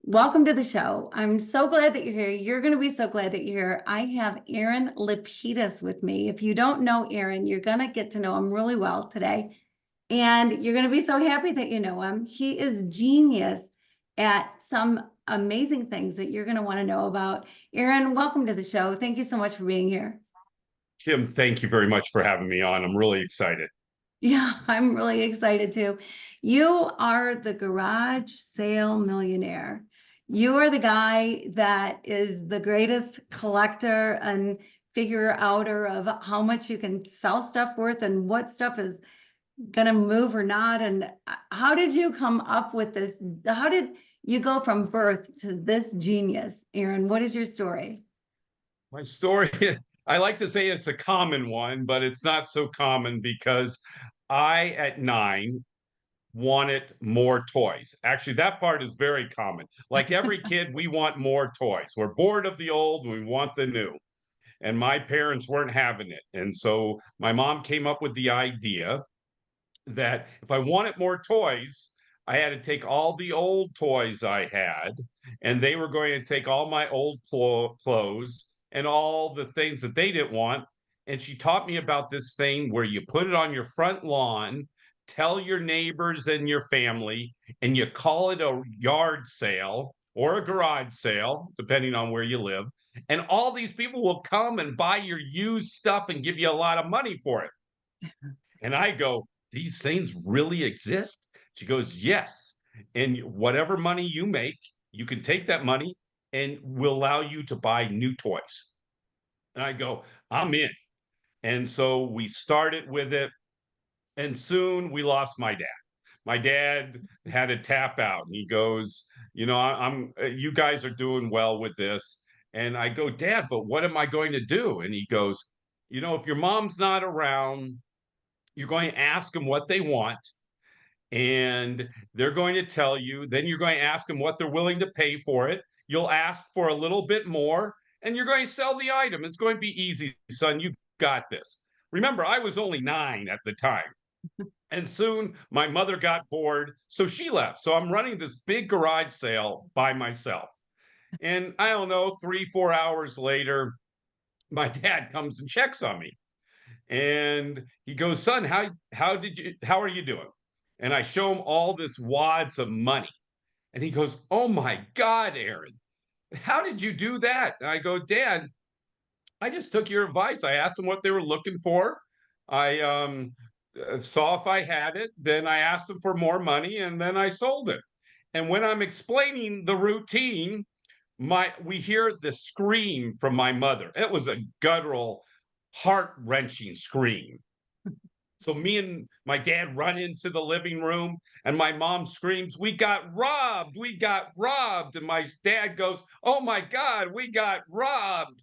Welcome to the show. I'm so glad that you're here. You're going to be so glad that you're here. I have Aaron LaPedis with me. If you don't know Aaron, you're going to get to know him really well today. And you're going to be so happy that you know him. He is genius at some amazing things that you're going to want to know about. Aaron, welcome to the show. Thank you so much for being here. Kim, thank you very much for having me on. I'm really excited. Yeah, I'm really excited too. You are the Garage Sale Millionaire. You are the guy that is the greatest collector and figure outer of how much you can sell stuff worth and what stuff is going to move or not. And how did you come up with this? How did you go from birth to this genius, Aaron? What is your story? My story, I like to say it's a common one, but it's not so common because I, at 9, wanted more toys. Actually, that part is very common. Like every kid, we want more toys. We're bored of the old, we want the new. And my parents weren't having it. And so my mom came up with the idea that if I wanted more toys, I had to take all the old toys I had, and they were going to take all my old clothes and all the things that they didn't want. And she taught me about this thing where you put it on your front lawn, tell your neighbors and your family, and you call it a yard sale or a garage sale, depending on where you live. And all these people will come and buy your used stuff and give you a lot of money for it. And I go, these things really exist? She goes, yes. And whatever money you make, you can take that money and will allow you to buy new toys. And I go, I'm in. And so we started with it. And soon we lost my dad. My dad had a tap out and he goes, I'm you guys are doing well with this. And I go, Dad, but what am I going to do? And he goes, if your mom's not around, you're going to ask them what they want, and they're going to tell you. Then you're going to ask them what they're willing to pay for it. You'll ask for a little bit more, and you're going to sell the item. It's going to be easy, son. You got this. Remember, I was only 9 at the time. And soon my mother got bored, so she left. So I'm running this big garage sale by myself. And I don't know, 3, 4 hours later, my dad comes and checks on me. And he goes, son, how are you doing? And I show him all this wads of money. And he goes, oh my God, Aaron, how did you do that? And I go, Dad, I just took your advice. I asked them what they were looking for. I saw if I had it. Then I asked them for more money, and then I sold it. And when I'm explaining the routine, we hear the scream from my mother. It was a guttural, heart-wrenching scream. So me and my dad run into the living room, and my mom screams, we got robbed, we got robbed. And my dad goes, oh my God, we got robbed.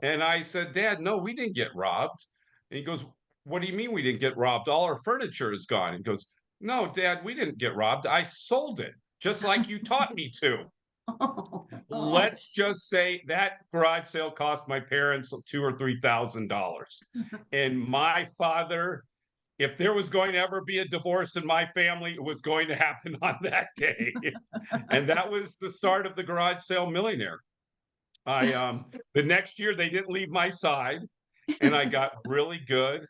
And I said, Dad, no, we didn't get robbed. And he goes, what do you mean we didn't get robbed? All our furniture is gone. And he goes, no, Dad, we didn't get robbed. I sold it just like you taught me to. Let's just say that garage sale cost my parents $2,000 or $3,000. And my father, if there was going to ever be a divorce in my family, it was going to happen on that day. And that was the start of the Garage Sale Millionaire. The next year they didn't leave my side, and I got really good.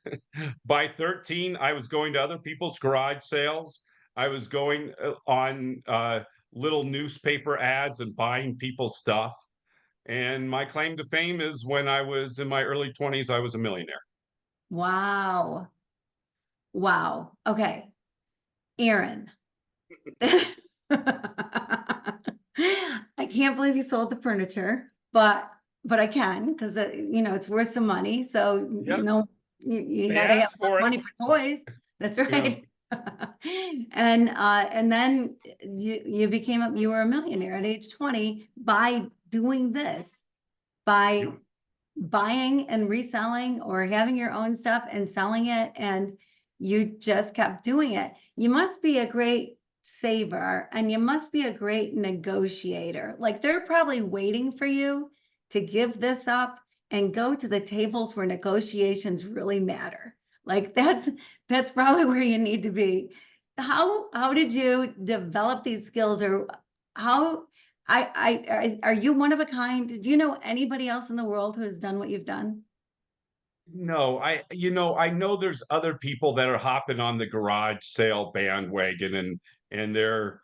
By 13, I was going to other people's garage sales. I was going on little newspaper ads and buying people's stuff. And my claim to fame is when I was in my early 20s, I was a millionaire. Wow. Wow. Okay. Aaron. I can't believe you sold the furniture, but I can because it's worth some money. So Yep. you They got to have asked for it. money for toys. That's right. And then you were a millionaire at age 20 by doing this, by Yep. buying and reselling or having your own stuff and selling it, and you just kept doing it. You must be a great saver and you must be a great negotiator. Like they're probably waiting for you to give this up and go to the tables where negotiations really matter. Like that's probably where you need to be. How did you develop these skills, or how Are you one of a kind? Do you know anybody else in the world who has done what you've done? No, I know there's other people that are hopping on the garage sale bandwagon and they're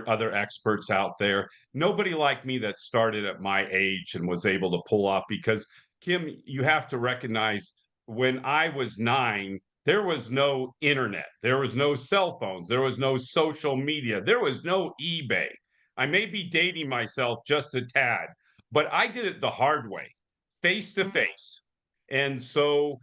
other experts out there. Nobody like me that started at my age and was able to pull off because Kim, you have to recognize when I was 9, there was no internet, there was no cell phones, there was no social media, there was no eBay. I may be dating myself just a tad, but I did it the hard way, face to face. And so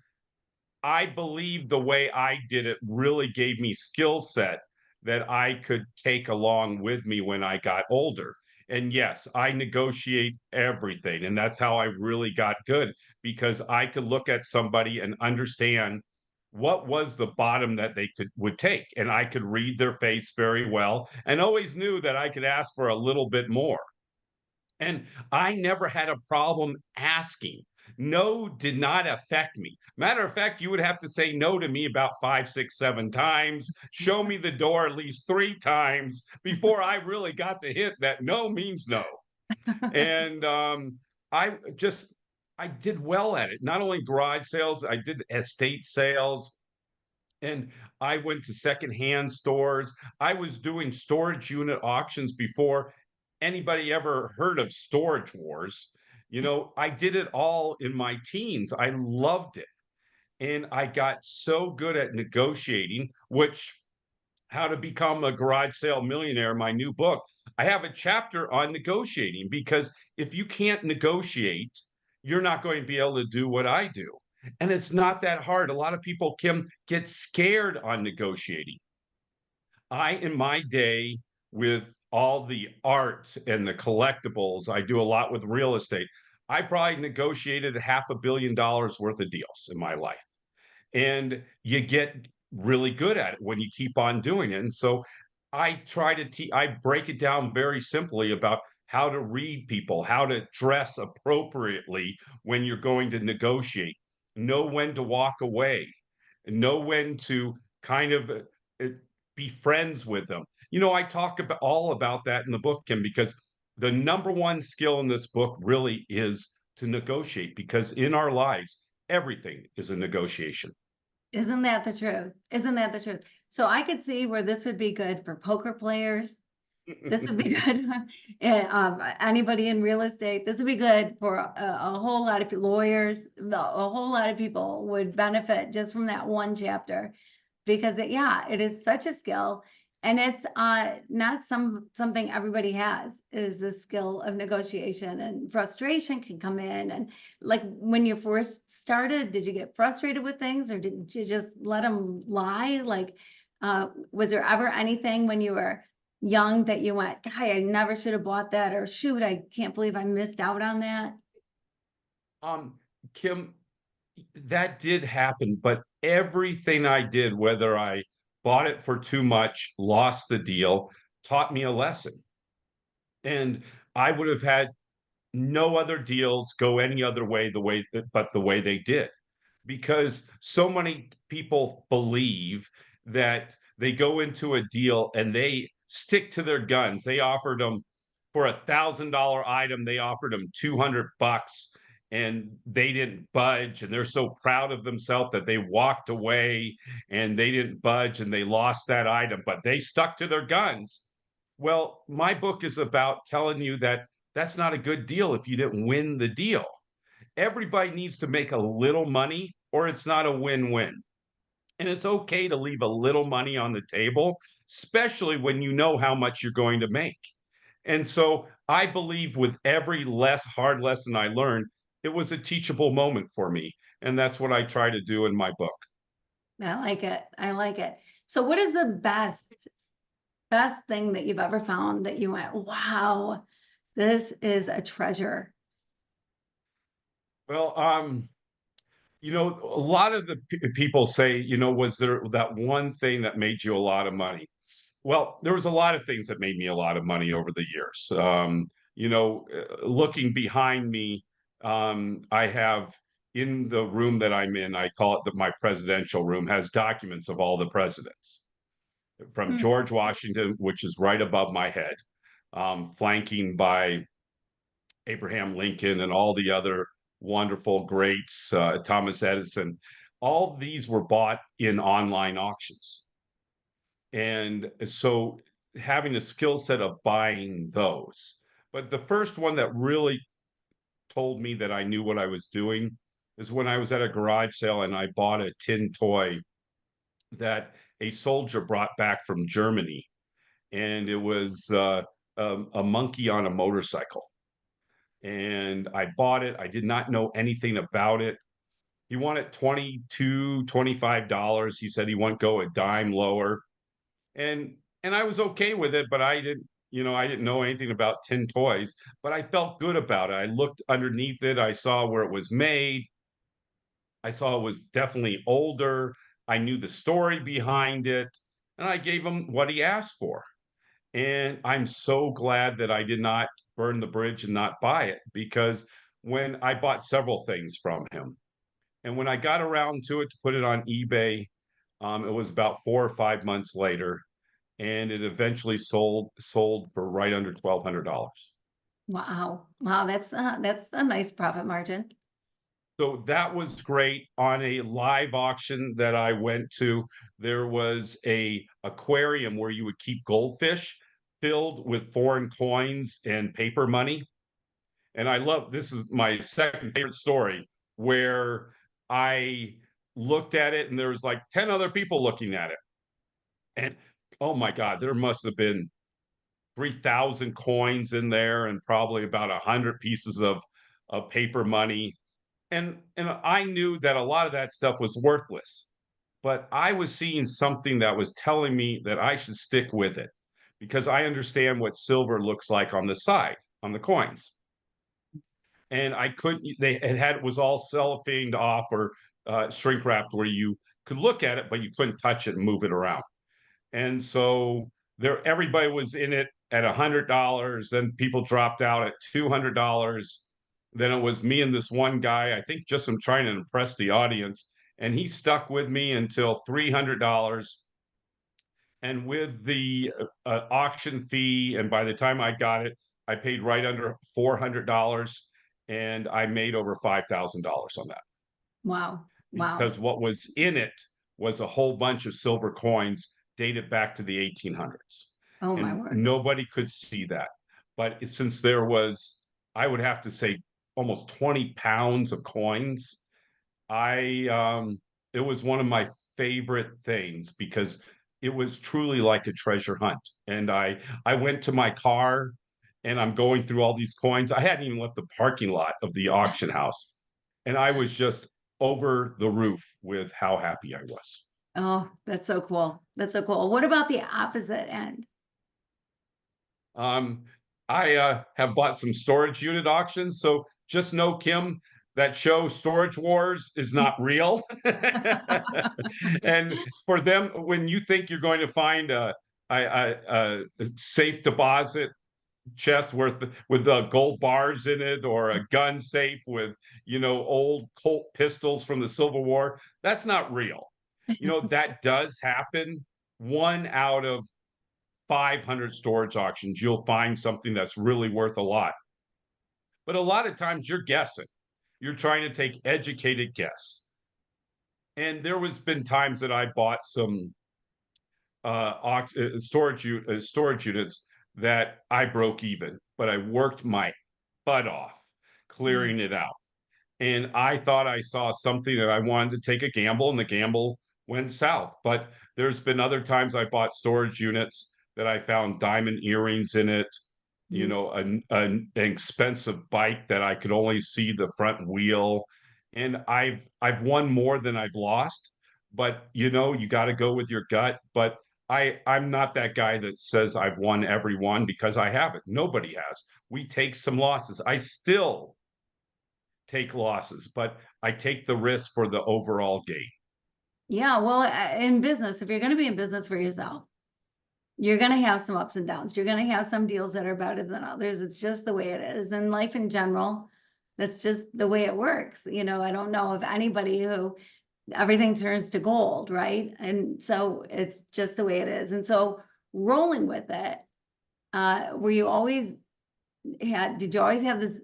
I believe the way I did it really gave me skill set that I could take along with me when I got older. And yes, I negotiate everything. And that's how I really got good because I could look at somebody and understand what was the bottom that they would take. And I could read their face very well and always knew that I could ask for a little bit more. And I never had a problem asking. No did not affect me. Matter of fact, you would have to say no to me about 5, 6, 7 times, show me the door at least 3 times before I really got the hint that no means no. And I just, I did well at it. Not only garage sales, I did estate sales. And I went to secondhand stores. I was doing storage unit auctions before anybody ever heard of Storage Wars. I did it all in my teens. I loved it. And I got so good at negotiating, which how to become a garage sale millionaire, my new book. I have a chapter on negotiating because if you can't negotiate, you're not going to be able to do what I do. And it's not that hard. A lot of people, Kim, get scared on negotiating. In my day, with all the art and the collectibles, I do a lot with real estate. I probably negotiated $500 million worth of deals in my life. And you get really good at it when you keep on doing it. And so I break it down very simply about how to read people, how to dress appropriately when you're going to negotiate, know when to walk away, know when to kind of uh, be friends with them. I talk about all about that in the book, Kim, because the number one skill in this book really is to negotiate because in our lives, everything is a negotiation. Isn't that the truth? Isn't that the truth? So I could see where this would be good for poker players. This would be good. And, anybody in real estate. This would be good for a whole lot of lawyers. A whole lot of people would benefit just from that one chapter, because it is such a skill, and it's not something everybody has. Is the skill of negotiation, and frustration can come in. And like when you first started, did you get frustrated with things, or did you just let them lie? Like, was there ever anything when you were young that you went, "Guy, I never should have bought that," or "Shoot, I can't believe I missed out on that"? Um, Kim, that did happen, but everything I did, whether I bought it for too much, lost the deal, taught me a lesson. And I would have had no other deals go any other way but the way they did. Because so many people believe that they go into a deal and they stick to their guns. They offered them for $1,000 item, they offered them $200 and they didn't budge. And they're so proud of themselves that they walked away and they didn't budge and they lost that item, but they stuck to their guns. Well, my book is about telling you that that's not a good deal if you didn't win the deal. Everybody needs to make a little money or it's not a win-win. And it's okay to leave a little money on the table, especially when you know how much you're going to make. And so I believe with every less hard lesson I learned, it was a teachable moment for me. And that's what I try to do in my book. I like it. I like it. So what is the best thing that you've ever found that you went, "Wow, this is a treasure"? Well, a lot of the people say, was there that one thing that made you a lot of money? Well, there was a lot of things that made me a lot of money over the years. Looking behind me, I have in the room that I'm in, I call it my presidential room, has documents of all the presidents from Hmm. George Washington, which is right above my head, flanking by Abraham Lincoln and all the other wonderful greats, Thomas Edison. All these were bought in online auctions. And so having a skill set of buying those. But the first one that really told me that I knew what I was doing is when I was at a garage sale and I bought a tin toy that a soldier brought back from Germany. And it was a monkey on a motorcycle. And I bought it. I did not know anything about it. He wanted $25. He said he wouldn't go a dime lower. And I was okay with it, but I didn't know anything about tin toys, but I felt good about it. I looked underneath it. I saw where it was made. I saw it was definitely older. I knew the story behind it, and I gave him what he asked for. And I'm so glad that I did not burn the bridge and not buy it, because when I bought several things from him, and when I got around to it to put it on eBay, it was about 4 or 5 months later, and it eventually sold for right under $1,200. Wow. Wow, that's a nice profit margin. So that was great. On a live auction that I went to, there was a aquarium where you would keep goldfish filled with foreign coins and paper money. And I love, this is my second favorite story, where I looked at it and there was like 10 other people looking at it. And oh my God, there must have been 3,000 coins in there and probably about 100 pieces of paper money. And I knew that a lot of that stuff was worthless, but I was seeing something that was telling me that I should stick with it, because I understand what silver looks like on the side, on the coins. And I couldn't, they had, it was all cellophaned off or shrink wrapped where you could look at it, but you couldn't touch it and move it around. And so there, everybody was in it at $100. Then people dropped out at $200. Then it was me and this one guy. I think just I'm trying to impress the audience, and he stuck with me until $300. And with the auction fee, and by the time I got it, I paid right under $400, and I made over $5,000 on that, Wow. Wow. because what was in it was a whole bunch of silver coins dated back to the 1800s. Oh my And word. nobody could see that. But since there was, I would have to say, almost 20 pounds of coins, it was one of my favorite things, because it was truly like a treasure hunt. And I went to my car and I'm going through all these coins. I hadn't even left the parking lot of the auction house, and I was just over the roof with how happy I was. Oh, that's so cool. That's so cool. What about the opposite end? Um, I have bought some storage unit auctions, so just know, Kim, that show Storage Wars is not real. And for them, when you think you're going to find a safe deposit chest with gold bars in it, or a gun safe with old Colt pistols from the Civil War, that's not real. That does happen. One out of 500 storage auctions, you'll find something that's really worth a lot. But a lot of times you're guessing. You're trying to take educated guess. And there was been times that I bought some storage units that I broke even, but I worked my butt off Mm. clearing it out. And I thought I saw something that I wanted to take a gamble, and the gamble went south. But there's been other times I bought storage units that I found diamond earrings in it, Mm. an expensive bike that I could only see the front wheel. And I've won more than I've lost, but you got to go with your gut. But I'm not that guy that says I've won every one, because I haven't. Nobody has. We take some losses. I still take losses, but I take the risk for the overall gain. Yeah, well, in business, if you're going to be in business for yourself, you're going to have some ups and downs. You're going to have some deals that are better than others. It's just the way it is. And life in general, that's just the way it works. I don't know of anybody who everything turns to gold, right? And so it's just the way it is. And so rolling with it, Were you always did you always have this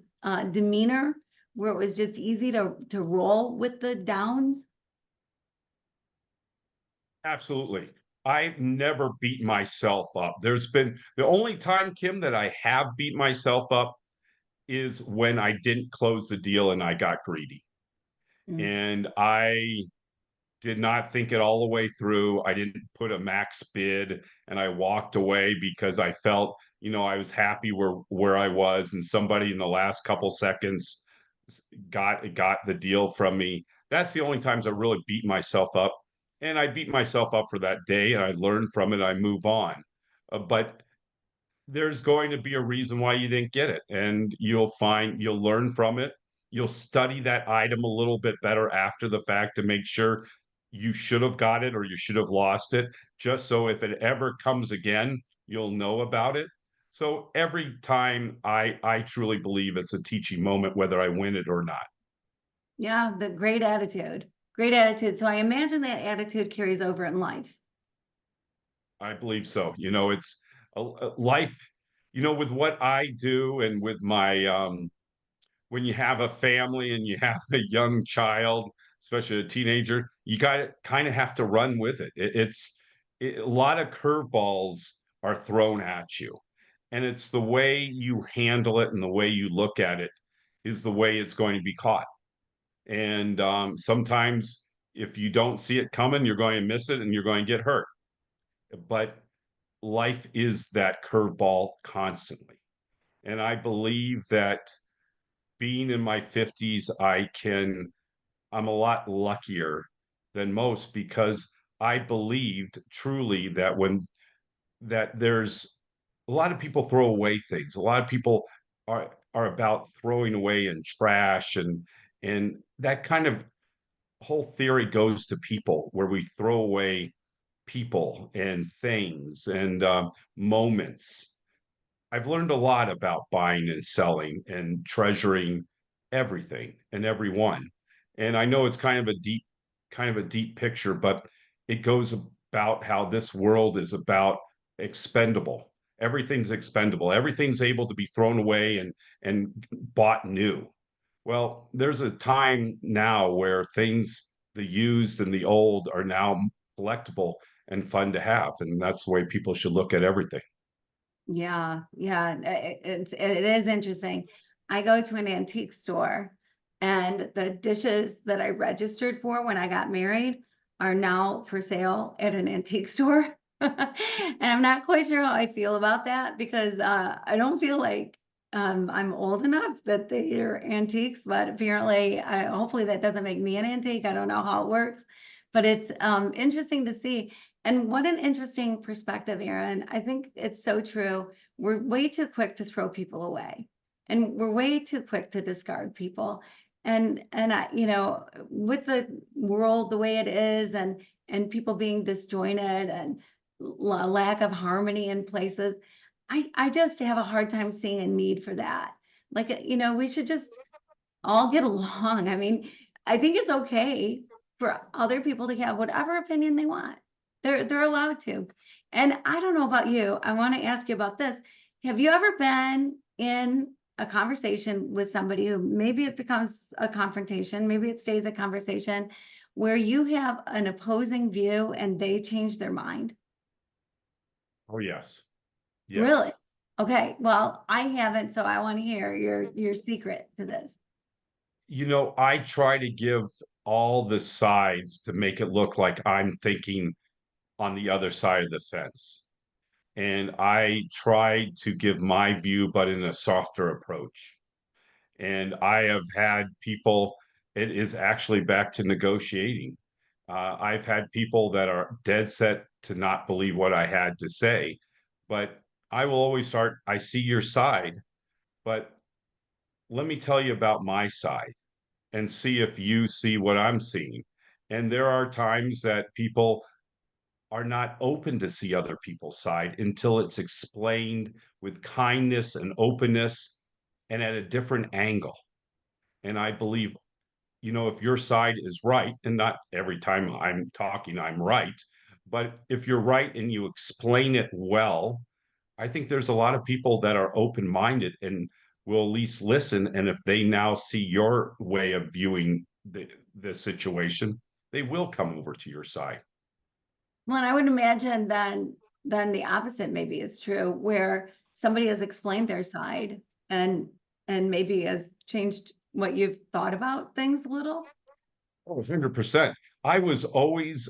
demeanor where it was just easy to roll with the downs? Absolutely. I've never beat myself up. There's been the only time, Kim, that I have beat myself up is when I didn't close the deal and I got greedy. Mm. And I did not think it all the way through. I didn't put a max bid and I walked away because I felt, I was happy where I was, and somebody in the last couple seconds got the deal from me. That's the only times I really beat myself up. And I beat myself up for that day and I learned from it, I move on. But there's going to be a reason why you didn't get it, and you'll learn from it. You'll study that item a little bit better after the fact to make sure you should have got it or you should have lost it, just so if it ever comes again, you'll know about it. So every time, I truly believe it's a teaching moment whether I win it or not. Yeah, the great attitude. Great attitude. So I imagine that attitude carries over in life. I believe so. It's a life, with what I do and with my when you have a family and you have a young child, especially a teenager, you got to kind of have to run with it. A lot of curveballs are thrown at you, and it's the way you handle it and the way you look at it is the way it's going to be caught. And sometimes, if you don't see it coming, you're going to miss it and you're going to get hurt. But life is that curveball constantly. And I believe that being in my 50s, I'm a lot luckier than most because I believed truly that there's a lot of people throw away things. A lot of people are about throwing away and trash, and that kind of whole theory goes to people where we throw away people and things and moments. I've learned a lot about buying and selling and treasuring everything and everyone. And I know it's kind of a deep picture, but it goes about how this world is about expendable. Everything's expendable. Everything's able to be thrown away and bought new. Well, there's a time now where things, the used and the old, are now collectible and fun to have. And that's the way people should look at everything. Yeah, yeah, it is interesting. I go to an antique store, and the dishes that I registered for when I got married are now for sale at an antique store. And I'm not quite sure how I feel about that because I don't feel like I'm old enough that they are antiques, but apparently, hopefully that doesn't make me an antique. I don't know how it works, but it's interesting to see. And what an interesting perspective, Aaron. I think it's so true. We're way too quick to throw people away, and we're way too quick to discard people. And I, with the world the way it is, and people being disjointed and lack of harmony in places, I just have a hard time seeing a need for that. Like, we should just all get along. I mean, I think it's okay for other people to have whatever opinion they want. They're allowed to. And I don't know about you. I want to ask you about this. Have you ever been in a conversation with somebody who maybe it becomes a confrontation, maybe it stays a conversation where you have an opposing view and they change their mind? Oh, yes. Really? Yes. Okay. Well, I haven't, so I want to hear your secret to this. I try to give all the sides to make it look like I'm thinking on the other side of the fence. And I try to give my view, but in a softer approach. And I have had people, it is actually back to negotiating. I've had people that are dead set to not believe what I had to say, but I will always start, I see your side, but let me tell you about my side and see if you see what I'm seeing. And there are times that people are not open to see other people's side until it's explained with kindness and openness and at a different angle. And I believe, if your side is right, and not every time I'm talking, I'm right, but if you're right and you explain it well, I think there's a lot of people that are open-minded and will at least listen. And if they now see your way of viewing the situation, they will come over to your side. Well, and I would imagine then the opposite maybe is true, where somebody has explained their side and maybe has changed what you've thought about things a little. Oh, 100%. I was always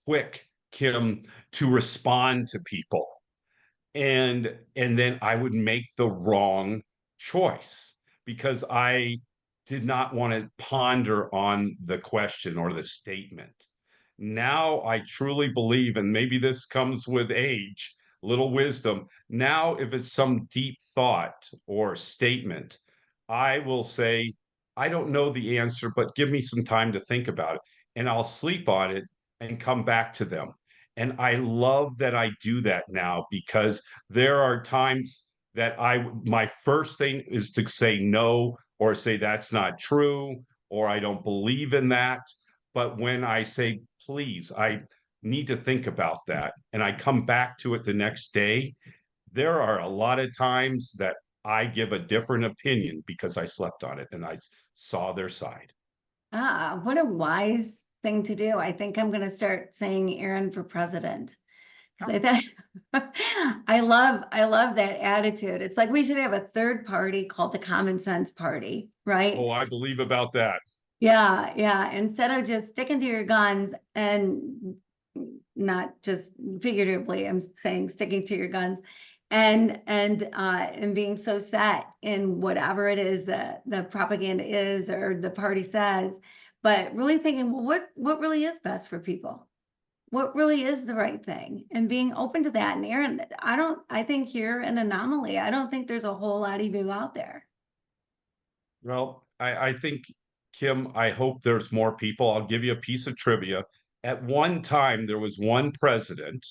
quick, Kim, to respond to people. And then I would make the wrong choice because I did not want to ponder on the question or the statement. Now I truly believe, and maybe this comes with age, little wisdom. Now, if it's some deep thought or statement, I will say, I don't know the answer, but give me some time to think about it. And I'll sleep on it and come back to them. And I love that I do that now because there are times that my first thing is to say no or say that's not true or I don't believe in that. But when I say, please, I need to think about that, and I come back to it the next day, there are a lot of times that I give a different opinion because I slept on it and I saw their side. Ah, what a wise thing to do. I think I'm going to start saying Aaron for president. Because I thought I love that attitude. It's like we should have a third party called the Common Sense Party, right? Oh, I believe about that. Yeah, yeah. Instead of just sticking to your guns and not just figuratively, I'm saying sticking to your guns and being so set in whatever it is that the propaganda is or the party says, but really thinking, well, what really is best for people? What really is the right thing? And being open to that. And Aaron, I think you're an anomaly. I don't think there's a whole lot of you out there. Well, I think, Kim, I hope there's more people. I'll give you a piece of trivia. At one time, there was one president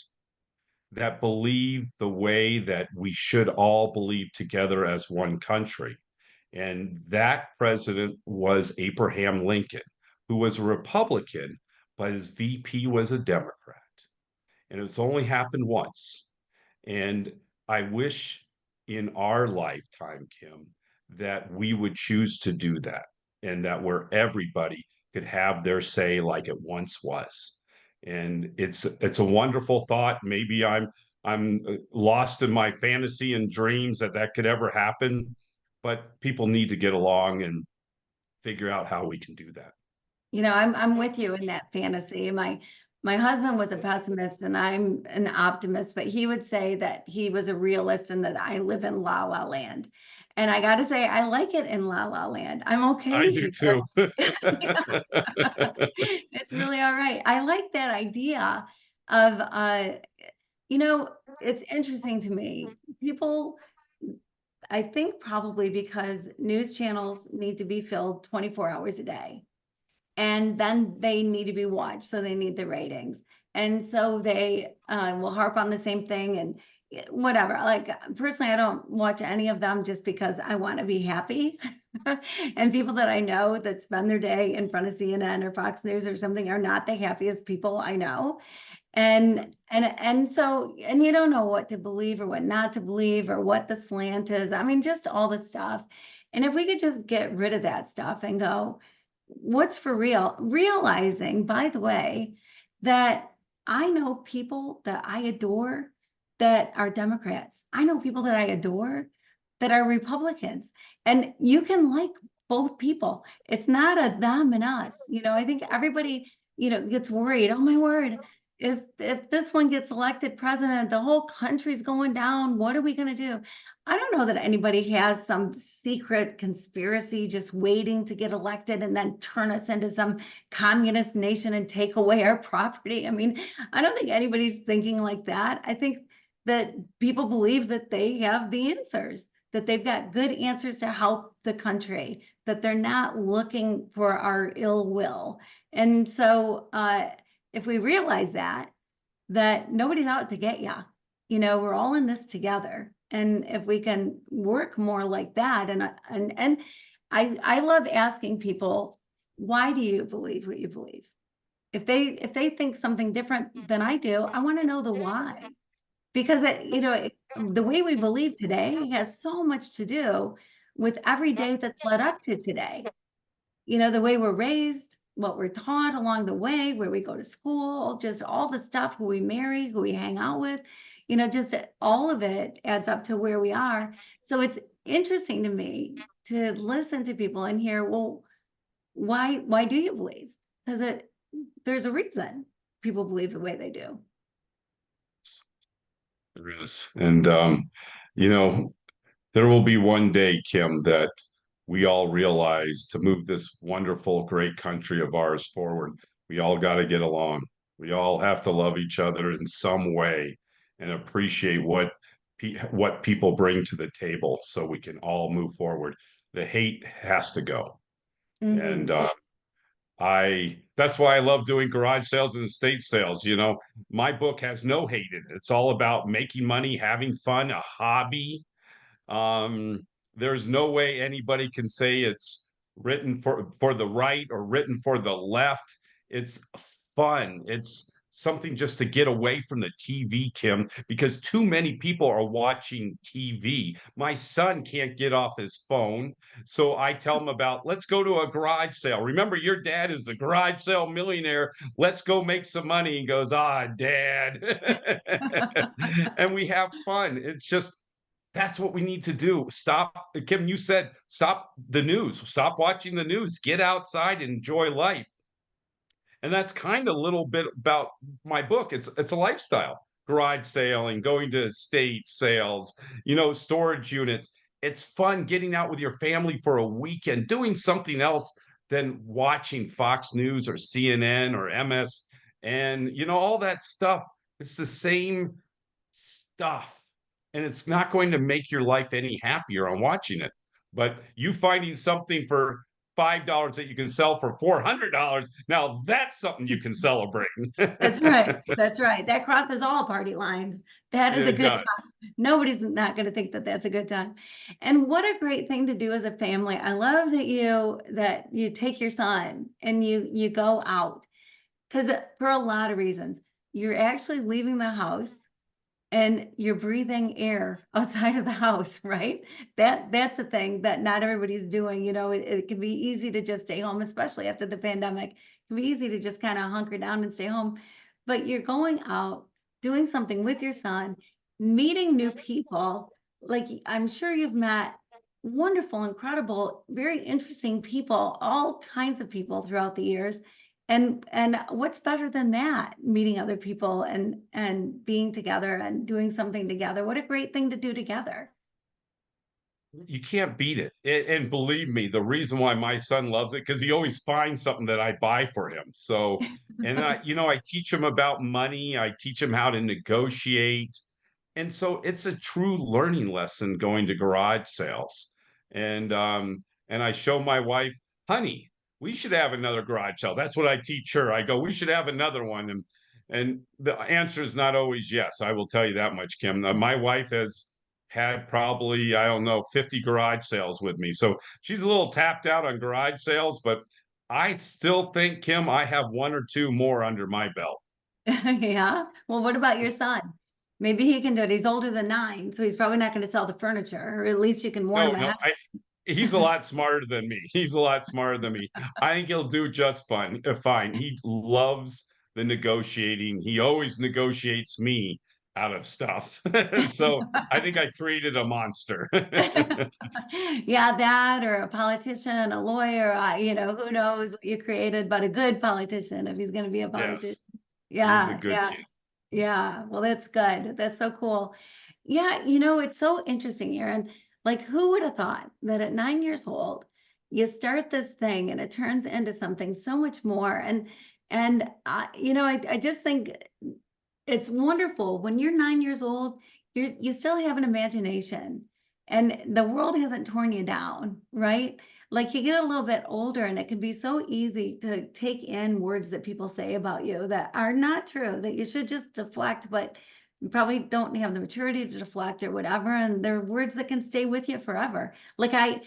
that believed the way that we should all believe together as one country. And that president was Abraham Lincoln, who was a Republican, but his VP was a Democrat. And it's only happened once. And I wish in our lifetime, Kim, that we would choose to do that and that where everybody could have their say like it once was. And it's a wonderful thought. Maybe I'm lost in my fantasy and dreams that that could ever happen, but people need to get along and figure out how we can do that. I'm with you in that fantasy. My husband was a pessimist and I'm an optimist, but he would say that he was a realist and that I live in La La Land. And I got to say, I like it in La La Land. I'm I okay do here. too. It's really all right. I like that idea of you know, it's interesting to me. People, I think probably because news channels need to be filled 24 hours a day and then they need to be watched, so they need the ratings. And so they will harp on the same thing and whatever. Like personally, I don't watch any of them just because I want to be happy. And people that I know that spend their day in front of CNN or Fox News or something are not the happiest people I know. And you don't know what to believe or what not to believe or what the slant is. I mean, just all the stuff. And if we could just get rid of that stuff and go, what's for real? Realizing, by the way, that I know people that I adore that are Democrats. I know people that I adore that are Republicans. And you can like both people. It's not a them and us. I think everybody, gets worried. Oh my word. If this one gets elected president, the whole country's going down. What are we going to do? I don't know that anybody has some secret conspiracy just waiting to get elected and then turn us into some communist nation and take away our property. I mean, I don't think anybody's thinking like that. I think that people believe that they have the answers, that they've got good answers to help the country, that they're not looking for our ill will. And so if we realize that nobody's out to get you, we're all in this together. And if we can work more like that, and I love asking people, why do you believe what you believe? If they think something different than I do, I want to know the why. Because the way we believe today has so much to do with every day that's led up to today. You know, the way we're raised, what we're taught along the way, where we go to school, just all the stuff, who we marry, who we hang out with, you know, just all of it adds up to where we are. So it's interesting to me to listen to people and hear, well, why do you believe? Because there's a reason people believe the way they do. There is. And you know, there will be one day, Kim, that we all realize to move this wonderful, great country of ours forward, we all got to get along. We all have to love each other in some way and appreciate what people bring to the table so we can all move forward. The hate has to go. And Mhm. I that's why I love doing garage sales and estate sales. You know, my book has no hate in it. It's all about making money, having fun, a hobby. um, there's no way anybody can say it's written for the right or written for the left. It's fun. It's something just to get away from the TV, Kim, because too many people are watching TV. My son can't get off his phone, so I tell him about, let's go to a garage sale. Remember, your dad is the garage sale millionaire. Let's go make some money. He goes, dad. And we have fun. It's just that's what we need to do. Stop, Kim, you said stop the news, stop watching the news, get outside and enjoy life. And that's kind of a little bit about my book. It's a lifestyle. Garage sailing, going to estate sales, you know, storage units. It's fun getting out with your family for a weekend, doing something else than watching Fox News or CNN or MS and you know all that stuff. It's the same stuff. And it's not going to make your life any happier on watching it. But you finding something for $5 that you can sell for $400, now that's something you can celebrate. That's right. That's right. That crosses all party lines. That is a It good does. time. Nobody's not going to think that that's a good time. And what a great thing to do as a family. I love that you take your son and you go out, because for a lot of reasons, you're actually leaving the house and you're breathing air outside of the house, right? That's a thing that not everybody's doing. You know, it can be easy to just stay home, especially after the pandemic. It can be easy to just kind of hunker down and stay home. But you're going out, doing something with your son, meeting new people. Like, I'm sure you've met wonderful, incredible, very interesting people, all kinds of people throughout the years. And what's better than that? Meeting other people and being together and doing something together. What a great thing to do together. You can't beat it. And believe me, the reason why my son loves it, because he always finds something that I buy for him. So, and you know, I teach him about money, I teach him how to negotiate. And so it's a true learning lesson going to garage sales. And and I show my wife, honey, we should have another garage sale. That's what I teach her. I go, we should have another one. And the answer is not always yes. I will tell you that much, Kim. My wife has had probably, I don't know, 50 garage sales with me. So she's a little tapped out on garage sales, but I still think, Kim, I have one or two more under my belt. Yeah. Well, what about your son? Maybe he can do it. He's older than 9, so he's probably not going to sell the furniture, or at least you can warn No, him no, ahead. he's a lot smarter than me. He's a lot smarter than me. I think he'll do just fine. He loves the negotiating. He always negotiates me out of stuff. So I think I created a monster. Yeah, that or a politician, a lawyer, you know, who knows what you created, but a good politician if he's going to be a politician. Yes, he's a Yeah, good yeah. kid. Yeah, well, that's good. That's so cool. Yeah, you know, it's so interesting, Aaron. Like, who would have thought that at 9 years old, you start this thing and it turns into something so much more? And you know, I just think it's wonderful when you're 9 years old, you still have an imagination and the world hasn't torn you down, right? Like you get a little bit older and it can be so easy to take in words that people say about you that are not true, that you should just deflect, but you probably don't have the maturity to deflect or whatever. And they're words that can stay with you forever. Like I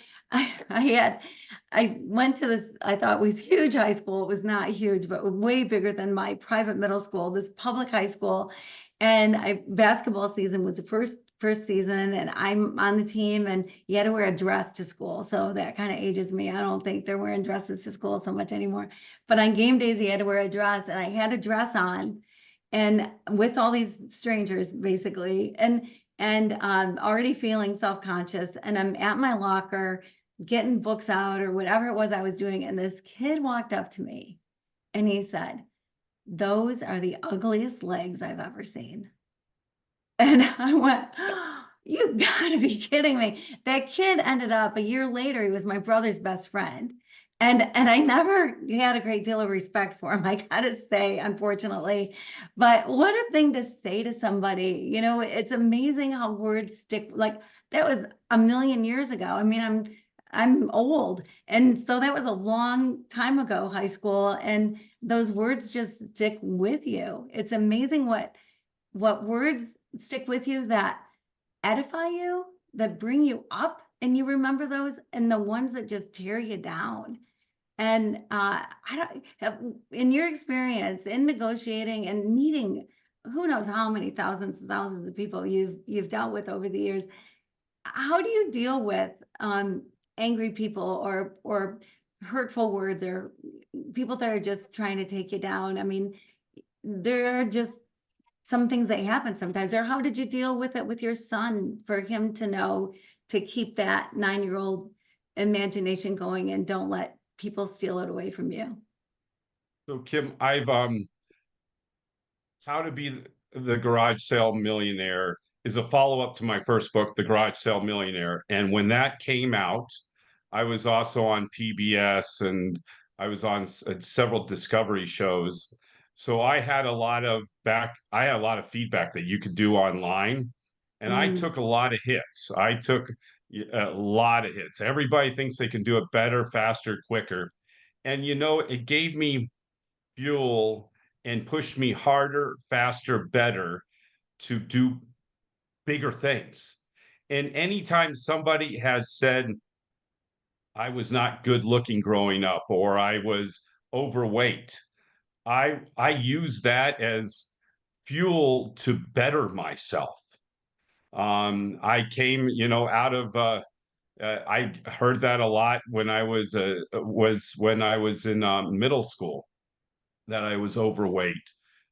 went to this, I thought was huge high school. It was not huge, but way bigger than my private middle school, this public high school. And basketball season was the first season, and I'm on the team, and you had to wear a dress to school. So that kind of ages me. I don't think they're wearing dresses to school so much anymore. But on game days, you had to wear a dress, and I had a dress on, and with all these strangers, basically, and already feeling self-conscious. And I'm at my locker getting books out or whatever it was I was doing. And this kid walked up to me and he said, "Those are the ugliest legs I've ever seen." And I went, "Oh, you gotta be kidding me." That kid ended up a year later, he was my brother's best friend. And I never had a great deal of respect for him, I gotta say, unfortunately. But what a thing to say to somebody. You know, it's amazing how words stick. Like that was a million years ago. I mean, I'm old. And so that was a long time ago, high school, and those words just stick with you. It's amazing what words stick with you that edify you, that bring you up, and you remember those, and the ones that just tear you down. And I don't have, in your experience in negotiating and meeting, who knows how many thousands and thousands of people you've dealt with over the years, how do you deal with angry people or hurtful words or people that are just trying to take you down? I mean, there are just some things that happen sometimes. Or how did you deal with it with your son for him to know to keep that 9-year-old imagination going and don't let people steal it away from you? So Kim, I've How to Be the Garage Sale Millionaire is a follow-up to my first book, The Garage Sale Millionaire. And when that came out, I was also on PBS and I was on several Discovery shows. So I had a lot of feedback that you could do online. And I Mm, took a lot of hits. I took a lot of hits. Everybody thinks they can do it better, faster, quicker. And it gave me fuel and pushed me harder, faster, better to do bigger things. And anytime somebody has said I was not good looking growing up or I was overweight, I use that as fuel to better myself. I came, out of I heard that a lot when I was when I was in middle school, that I was overweight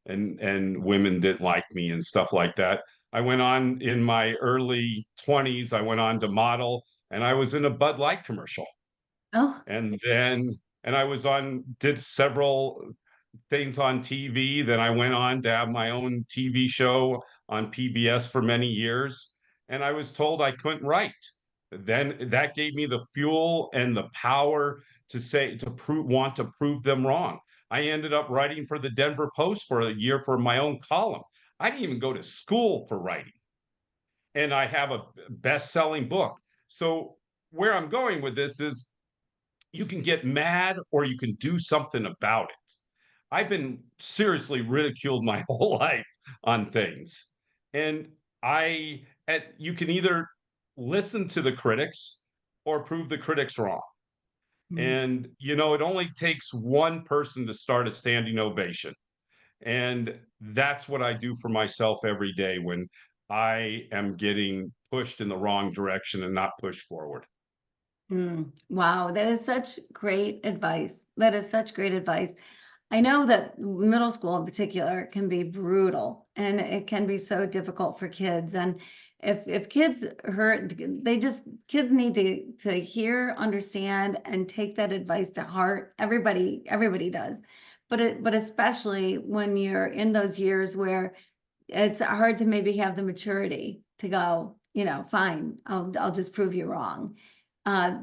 and women didn't like me and stuff like that. I went on in my early 20s, I went on to model and I was in a Bud Light commercial. oh, And I was did several things on TV. Then I went on to have my own TV show on PBS for many years. And I was told I couldn't write. Then that gave me the fuel and the power want to prove them wrong. I ended up writing for the Denver Post for a year for my own column. I didn't even go to school for writing. And I have a best-selling book. So where I'm going with this is you can get mad or you can do something about it. I've been seriously ridiculed my whole life on things. And you can either listen to the critics or prove the critics wrong. mm. And, it only takes one person to start a standing ovation. And that's what I do for myself every day when I am getting pushed in the wrong direction and not pushed forward. Wow, that is such great advice. That is such great advice. I know that middle school in particular can be brutal and it can be so difficult for kids. And if kids hurt, kids need to hear, understand, and take that advice to heart. Everybody does. But especially when you're in those years where it's hard to maybe have the maturity to go, fine, I'll just prove you wrong. Uh,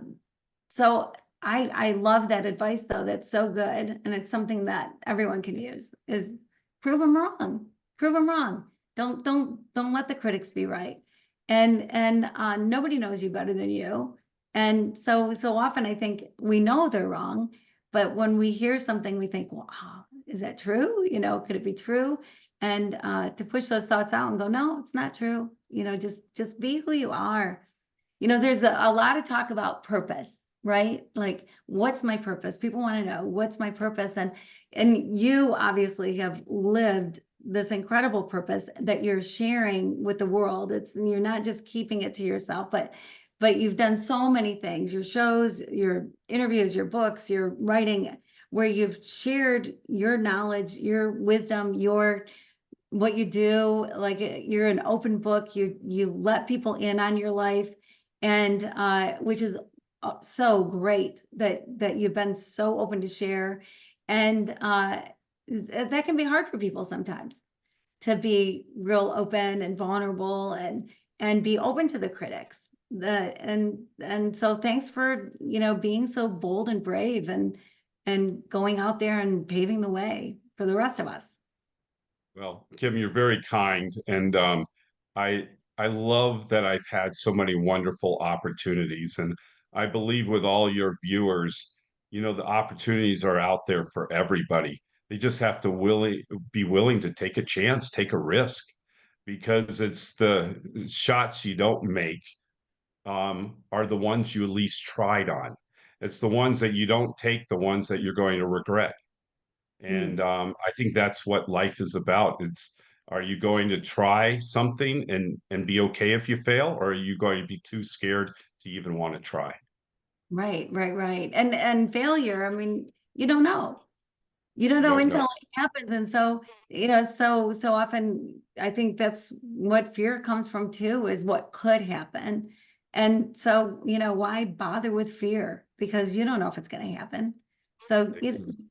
so I love that advice though. That's so good. And it's something that everyone can use is prove them wrong. Prove them wrong. Don't let the critics be right. And nobody knows you better than you. And so often I think we know they're wrong, but when we hear something, we think, well, is that true? Could it be true? And to push those thoughts out and go, no, it's not true. Just be who you are. There's a lot of talk about purpose, right? Like, what's my purpose? People want to know what's my purpose, and you obviously have lived this incredible purpose that you're sharing with the world. You're not just keeping it to yourself, but you've done so many things, your shows, your interviews, your books, your writing, where you've shared your knowledge, your wisdom, your what you do. Like you're an open book. You let people in on your life, and which is so great that you've been so open to share. And that can be hard for people sometimes, to be real open and vulnerable, and be open to the critics. And so thanks for, being so bold and brave, and going out there and paving the way for the rest of us. Well, Kim, you're very kind, and I I love that I've had so many wonderful opportunities, and I believe with all your viewers, the opportunities are out there for everybody. They just have to be willing to take a chance, take a risk, because it's the shots you don't make are the ones you at least tried on. It's the ones that you don't take, the ones that you're going to regret. Mm. And I think that's what life is about. Are you going to try something and be okay if you fail, or are you going to be too scared to even want to try? Right, right, right. And failure, I mean, you don't You know don't know. until it happens. And so, so often I think that's what fear comes from too, is what could happen. And so, why bother with fear? Because you don't know if it's going to happen. So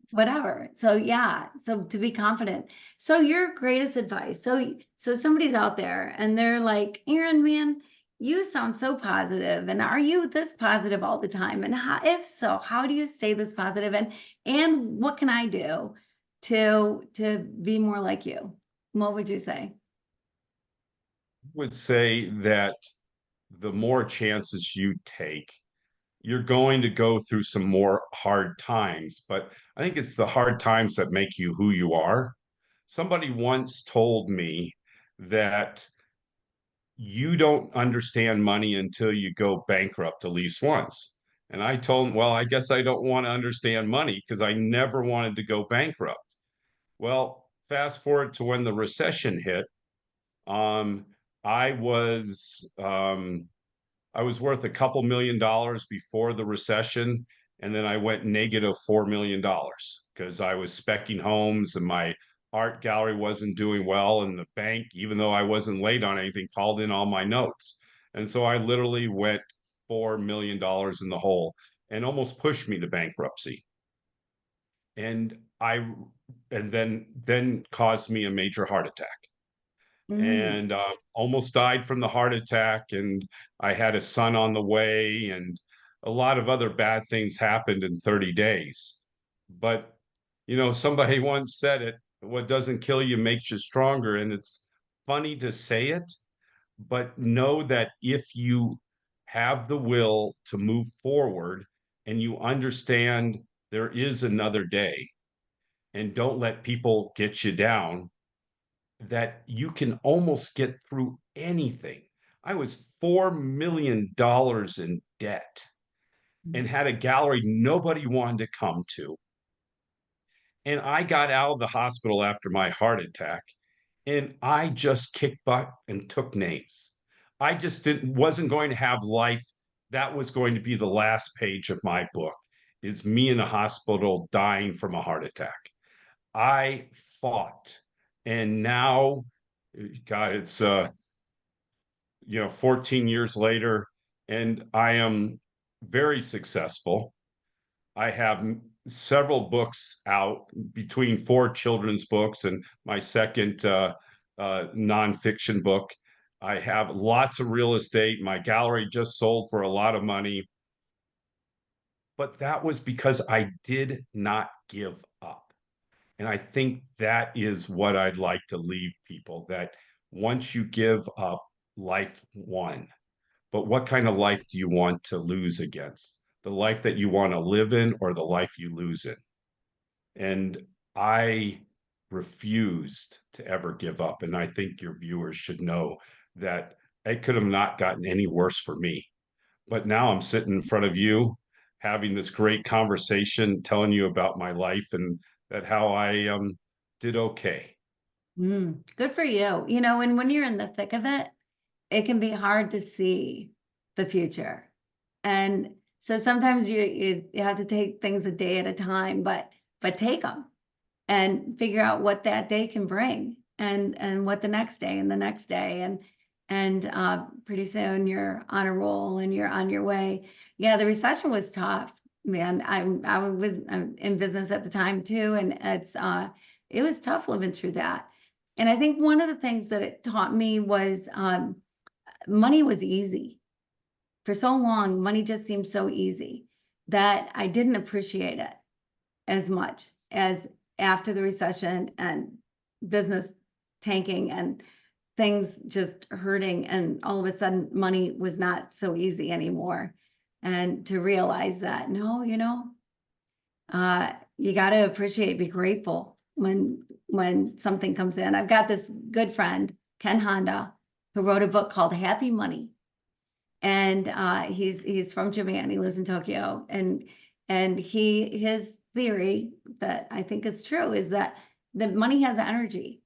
whatever. So yeah, so to be confident. So your greatest advice. So somebody's out there and they're like, Aaron, man, you sound so positive. And are you this positive all the time? And if so, how do you stay this positive? And what can I do to be more like you? What would you say? Would say that the more chances you take, you're going to go through some more hard times, but I think it's the hard times that make you who you are. Somebody once told me that you don't understand money until you go bankrupt at least once. And I told him, well, I guess I don't want to understand money because I never wanted to go bankrupt. Well, fast forward to when the recession hit. Um, I was I was worth a couple $1 million before the recession, and then I went negative $4 million because I was specking homes and my art gallery wasn't doing well, and the bank, even though I wasn't late on anything, called in all my notes. And so I literally went $4 million in the hole and almost pushed me to bankruptcy. And I and then caused me a major heart attack Mm, and almost died from the heart attack. And I had a son on the way, and a lot of other bad things happened in 30 days. But, somebody once said it, what doesn't kill you makes you stronger. And it's funny to say it, but know that if you have the will to move forward and you understand there is another day and don't let people get you down, that you can almost get through anything. I was $4 million in debt and had a gallery nobody wanted to come to. And I got out of the hospital after my heart attack, and I just kicked butt and took names. I just wasn't going to have life. That was going to be the last page of my book, is me in a hospital dying from a heart attack. I fought. And now, God, it's 14 years later, and I am very successful. I have several books out, between four children's books and my second nonfiction book. I have lots of real estate. My gallery just sold for a lot of money, but that was because I did not give up. And I think that is what I'd like to leave people, that once you give up, life won. But what kind of life do you want to lose against? The life that you want to live in or the life you lose in? And I refused to ever give up. And I think your viewers should know that it could have not gotten any worse for me. But now I'm sitting in front of you having this great conversation, telling you about my life and that how I did okay. Good for you. You know, and when you're in the thick of it, it can be hard to see the future. And so sometimes you have to take things a day at a time, but take them and figure out what that day can bring, and what the next day and the next day, and pretty soon you're on a roll and you're on your way. Yeah, the recession was tough, man. I was in business at the time too, and it was tough living through that. And I think one of the things that it taught me was money was easy. For so long, money just seemed so easy that I didn't appreciate it as much as after the recession and business tanking and things just hurting, and all of a sudden money was not so easy anymore. And to realize that, no, you got to appreciate, be grateful when something comes in. I've got this good friend, Ken Honda, who wrote a book called Happy Money. And he's from Japan. He lives in Tokyo, and his theory that I think is true is that the money has energy,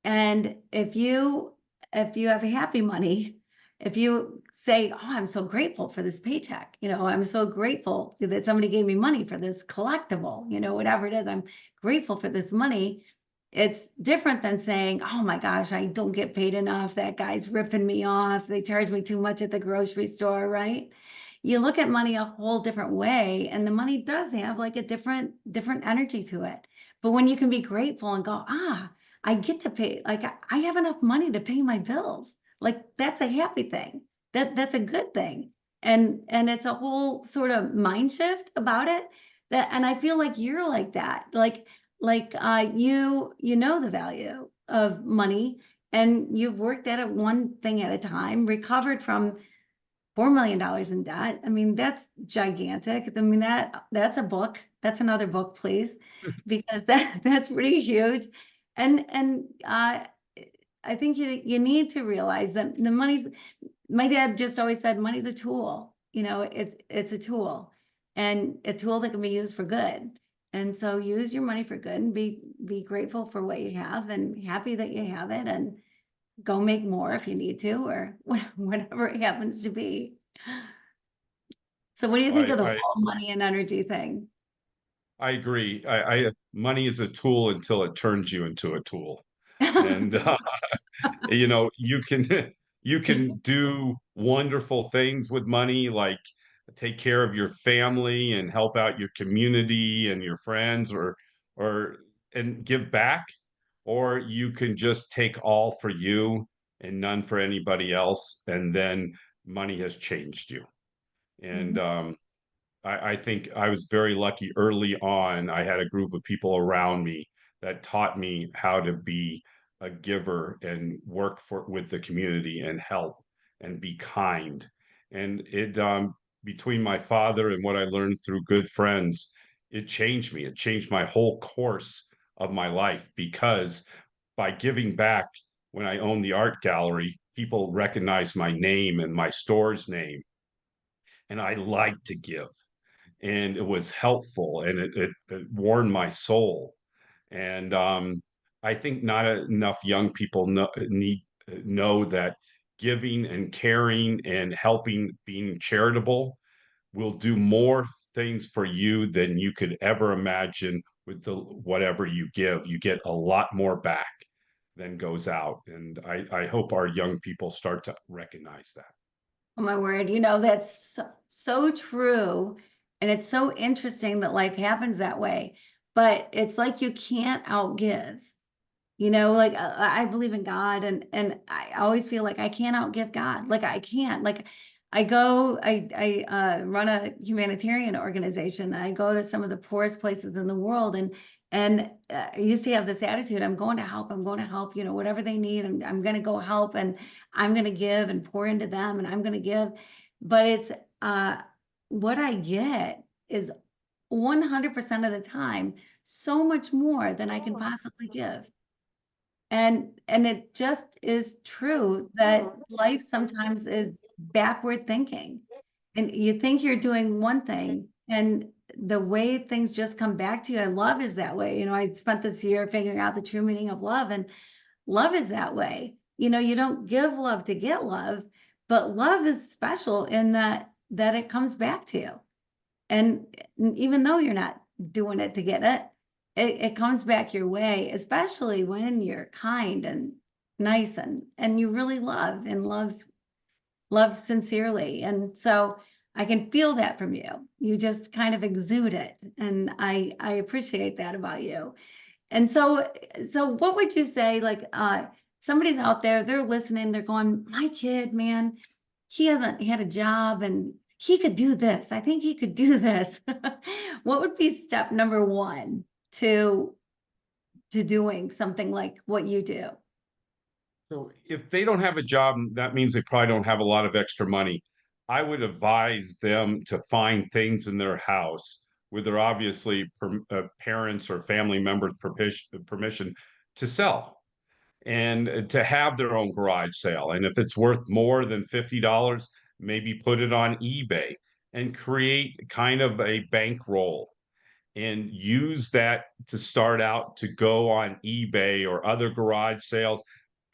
and if you have happy money, if you say, "Oh, I'm so grateful for this paycheck," I'm so grateful that somebody gave me money for this collectible, whatever it is, I'm grateful for this money. It's different than saying, "Oh my gosh, I don't get paid enough. That guy's ripping me off. They charge me too much at the grocery store," right? You look at money a whole different way, and the money does have like a different energy to it. But when you can be grateful and go, I get to pay, like I have enough money to pay my bills. Like that's a happy thing. That's a good thing. And it's a whole sort of mind shift about it, and I feel like you're like that. You know the value of money, and you've worked at it one thing at a time, recovered from $4 million in debt. I mean, that's gigantic. I mean, that's a book. That's another book, please, because that's pretty huge. And I think you need to realize that the money's. My dad just always said, money's a tool. It's a tool, and a tool that can be used for good. And so use your money for good, and be grateful for what you have, and happy that you have it, and go make more if you need to, or whatever it happens to be. So what do you think I of the I, whole money and energy thing? I agree. Money is a tool until it turns you into a tool, and you can you can do wonderful things with money, like take care of your family and help out your community and your friends, or and give back, or you can just take all for you and none for anybody else, and then money has changed you. And Mhm. I think I was very lucky early on. I had a group of people around me that taught me how to be a giver and work for with the community and help and be kind. And it between my father and what I learned through good friends, it changed me. It changed my whole course of my life, because by giving back, when I owned the art gallery, people recognized my name and my store's name, and I liked to give, and it was helpful, and it warmed my soul. And I think not enough young people know that giving and caring and helping, being charitable, will do more things for you than you could ever imagine. With the whatever you give, you get a lot more back than goes out, and I hope our young people start to recognize that. Oh my word, that's so true. And it's so interesting that life happens that way. But it's like you can't outgive. Like I believe in God, and I always feel like I can't outgive God. Like I can't. Like I run a humanitarian organization. I go to some of the poorest places in the world, and I used to have this attitude: I'm going to help. I'm going to help. Whatever they need, I'm going to go help, and I'm going to give and pour into them, and I'm going to give. But it's what I get is 100% of the time so much more than I can possibly give. And it just is true that life sometimes is backward thinking. And you think you're doing one thing, and the way things just come back to you, and love is that way. I spent this year figuring out the true meaning of love, and love is that way. You don't give love to get love, but love is special in that it comes back to you. And even though you're not doing it to get it, it comes back your way, especially when you're kind and nice and you really love and love sincerely. And so I can feel that from you. You just kind of exude it. And I appreciate that about you. And so what would you say, like, somebody's out there, they're listening, they're going, my kid, man, he hasn't had a job and he could do this. I think he could do this. What would be step number one to doing something like what you do? So if they don't have a job, that means they probably don't have a lot of extra money. I would advise them to find things in their house with their obviously parents or family members' permission to sell and to have their own garage sale. And if it's worth more than $50, maybe put it on eBay and create kind of a bankroll and use that to start out to go on eBay or other garage sales.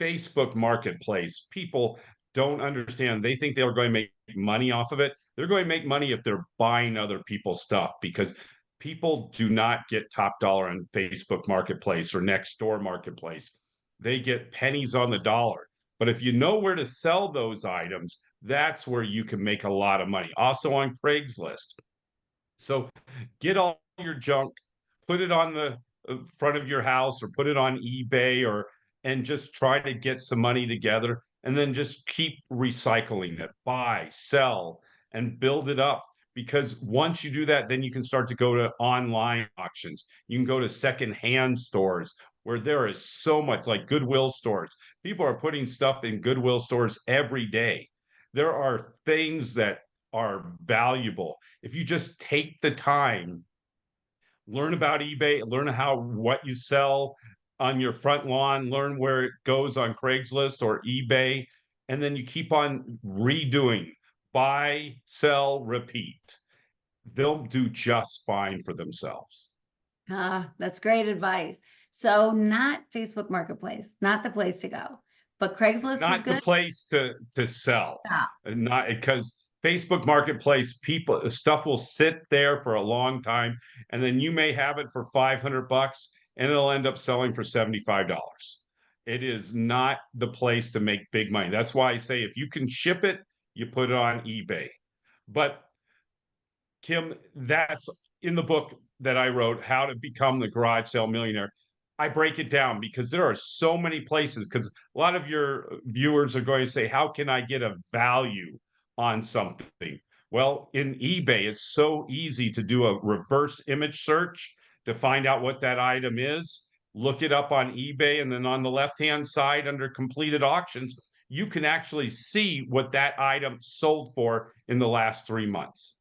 Facebook Marketplace. People don't understand. They think they're going to make money off of it. They're going to make money if they're buying other people's stuff, because people do not get top dollar on Facebook Marketplace or Nextdoor Marketplace. They get pennies on the dollar. But if you know where to sell those items, that's where you can make a lot of money. Also on Craigslist. So get all your junk, put it on the front of your house or put it on eBay, or and just try to get some money together and then just keep recycling it, buy, sell, and build it up. Because once you do that, then you can start to go to online auctions. You can go to secondhand stores where there is so much, like Goodwill stores. People are putting stuff in Goodwill stores every day. There are things that are valuable if you just take the time, learn about eBay, learn how what you sell on your front lawn, learn where it goes on Craigslist or eBay, and then you keep on redoing, buy, sell, repeat. They'll do just fine for themselves. That's great advice. So not Facebook Marketplace, not the place to go, but Craigslist is Not the good. place to sell. Yeah. Not because Facebook Marketplace, people stuff will sit there for a long time, and then you may have it for 500 bucks and it'll end up selling for $75. It is not the place to make big money. That's why I say if you can ship it, you put it on eBay. But Kim, that's in the book that I wrote, How to Become the Garage Sale Millionaire. I break it down because there are so many places. Because a lot of your viewers are going to say, how can I get a value on something? Well, in eBay, it's so easy to do a reverse image search to find out what that item is. Look it up on eBay, and then on the left-hand side under completed auctions, you can actually see what that item sold for in the last 3 months.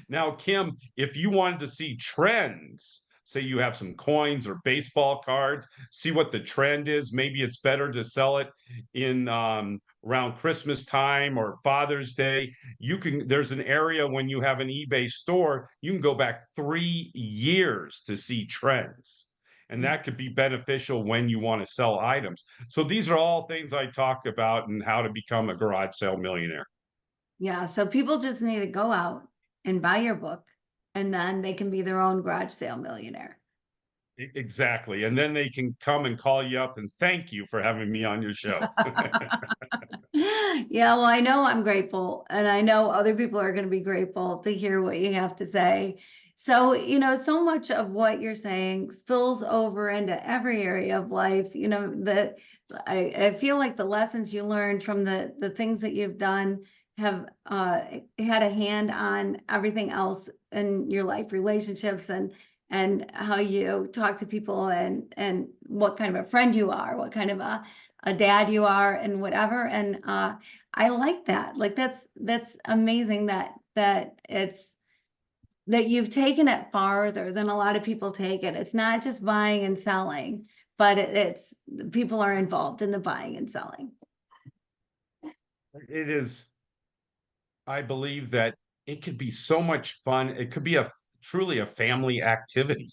Now, Kim, if you wanted to see trends, say you have some coins or baseball cards, see what the trend is. Maybe it's better to sell it in around Christmas time or Father's Day. There's an area when you have an eBay store, you can go back 3 years to see trends. And that could be beneficial when you want to sell items. So these are all things I talk about and how to become a garage sale millionaire. Yeah. So people just need to go out and buy your book, and then they can be their own garage sale millionaire. Exactly. And then they can come and call you up and thank you for having me on your show. Yeah, well, I know I'm grateful, and I know other people are going to be grateful to hear what you have to say. So, so much of what you're saying spills over into every area of life. That I feel like the lessons you learned from the things that you've done have had a hand on everything else in your life, relationships, and how you talk to people, and what kind of a friend you are, what kind of a dad you are, and whatever. And I like that. Like that's amazing that you've taken it farther than a lot of people take it. It's not just buying and selling, but it's people are involved in the buying and selling. It is, I believe that it could be so much fun. It could be a truly a family activity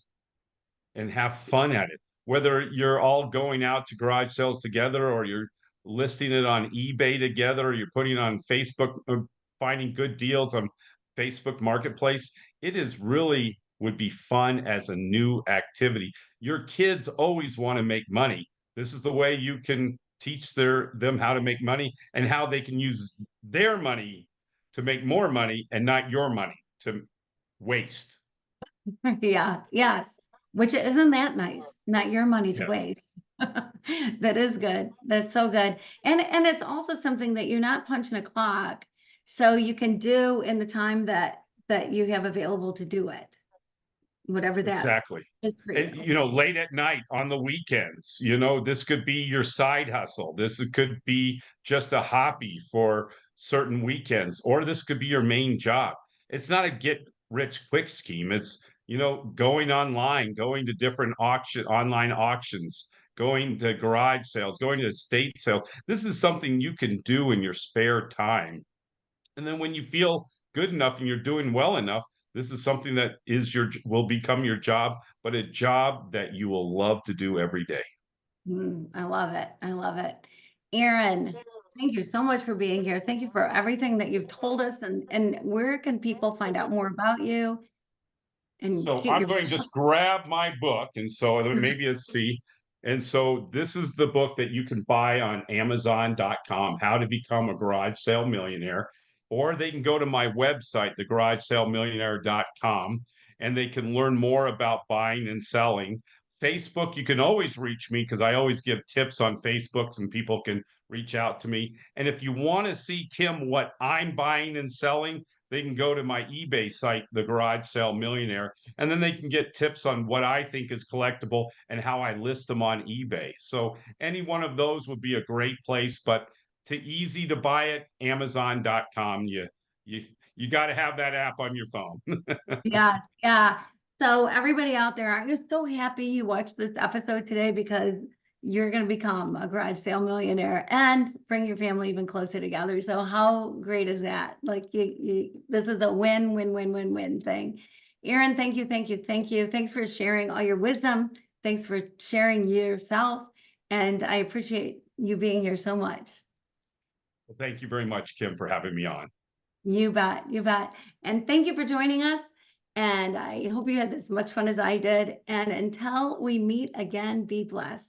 and have fun at it. whether you're all going out to garage sales together, or you're listing it on eBay together, or you're putting it on Facebook, finding good deals on Facebook Marketplace. It is really would be fun as a new activity. Your kids always want to make money. This is the way you can teach them how to make money, and how they can use their money to make more money and not your money to waste. Yeah, yes. Which isn't that nice? Not your money to Yes, waste. That is good. That's so good. And it's also something that you're not punching a clock, so you can do in the time that you have available to do it, whatever that exactly. is for And you. late at night on the weekends, this could be your side hustle. This could be just a hobby for certain weekends, or this could be your main job. It's not a get rich quick scheme. It's, going online, going to different online auctions, going to garage sales, going to estate sales. This is something you can do in your spare time. And then when you feel good enough and you're doing well enough, this is something that will become your job, but a job that you will love to do every day. I love it. I love it. Aaron, thank you so much for being here. Thank you for everything that you've told us. And where can people find out more about you and So get I'm your going to just grab my book, and so maybe it's see. And so this is the book that you can buy on Amazon.com, How to Become a Garage Sale Millionaire. Or they can go to my website, thegaragesaleMillionaire.com, and they can learn more about buying and selling. Facebook, you can always reach me because I always give tips on Facebook, and people can reach out to me. And if you want to see, Kim, what I'm buying and selling, they can go to my eBay site, The Garage Sale Millionaire, and then they can get tips on what I think is collectible and how I list them on eBay. So any one of those would be a great place, but to easy to buy it, Amazon.com. You got to have that app on your phone. Yeah, yeah. So everybody out there, I'm just so happy you watched this episode today because you're going to become a garage sale millionaire and bring your family even closer together. So how great is that? Like this is a win, win, win, win, win thing. Aaron, thank you, thank you, thank you. Thanks for sharing all your wisdom. Thanks for sharing yourself. And I appreciate you being here so much. Well, thank you very much, Kim, for having me on. You bet. You bet. And thank you for joining us. And I hope you had as much fun as I did. And until we meet again, be blessed.